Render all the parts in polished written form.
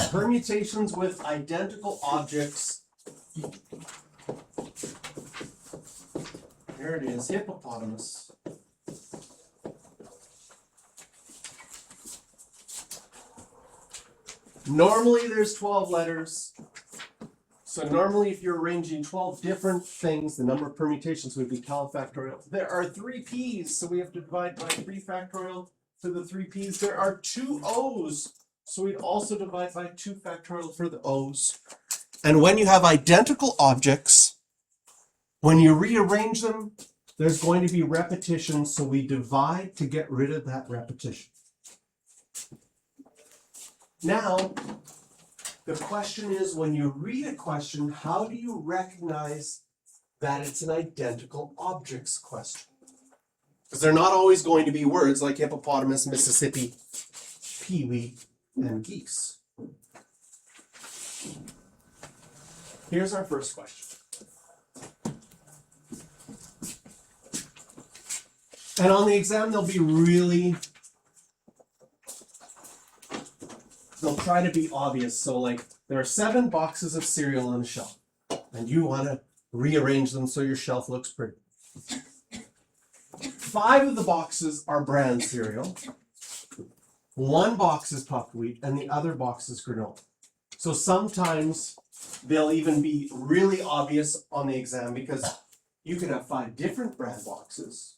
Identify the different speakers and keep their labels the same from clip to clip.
Speaker 1: Permutations with identical objects. Here it is, hippopotamus. Normally there's 12 letters. So normally if you're arranging 12 different things, the number of permutations would be califactorial. There are 3 P's, so we have to divide by 3 factorial for the 3 P's. There are 2 O's, so we'd also divide by 2 factorial for the O's. And when you have identical objects, when you rearrange them, there's going to be repetition, so we divide to get rid of that repetition. Now, the question is, when you read a question, how do you recognize that it's an identical objects question? Because they're not always going to be words like hippopotamus, Mississippi, peewee, and geese. Here's our first question. And on the exam, they'll try to be obvious. So like, there are 7 boxes of cereal on the shelf, and you want to rearrange them so your shelf looks pretty. 5 of the boxes are bran cereal. 1 box is puffed wheat, and the other box is granola. So sometimes they'll even be really obvious on the exam, because you could have 5 different bran boxes.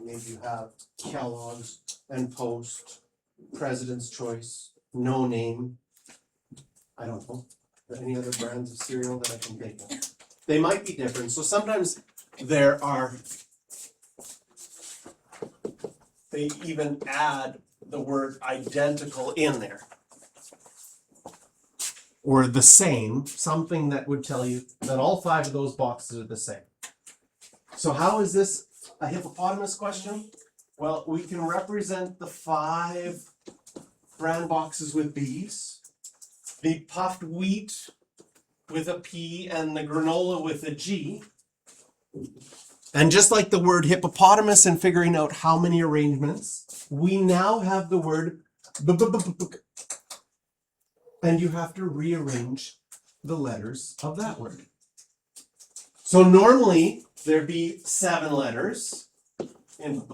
Speaker 1: Maybe you have Kellogg's and Post, President's Choice, No Name. I don't know. Are there any other brands of cereal that I can think of? They might be different. So sometimes they even add the word identical in there. Or the same, something that would tell you that all 5 of those boxes are the same. So how is this a hippopotamus question? Well, we can represent the 5 bran boxes with B's, the puffed wheat with a P, and the granola with a G. And just like the word hippopotamus and figuring out how many arrangements, we now have the word and you have to rearrange the letters of that word. So normally there'd be 7 letters in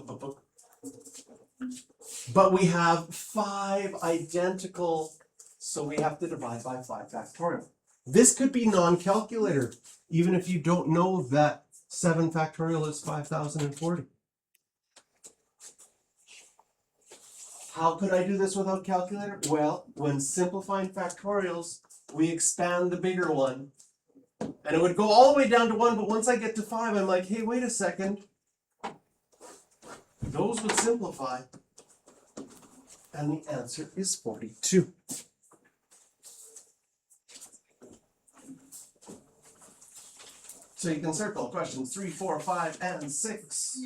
Speaker 1: but we have 5 identical, so we have to divide by 5 factorial. This could be non-calculator, even if you don't know that 7 factorial is 5,040. How could I do this without calculator? Well, when simplifying factorials, we expand the bigger one. And it would go all the way down to 1, but once I get to 5, I'm like, hey, wait a second. Those would simplify. And the answer is 42. So you can circle questions 3, 4, 5, and 6.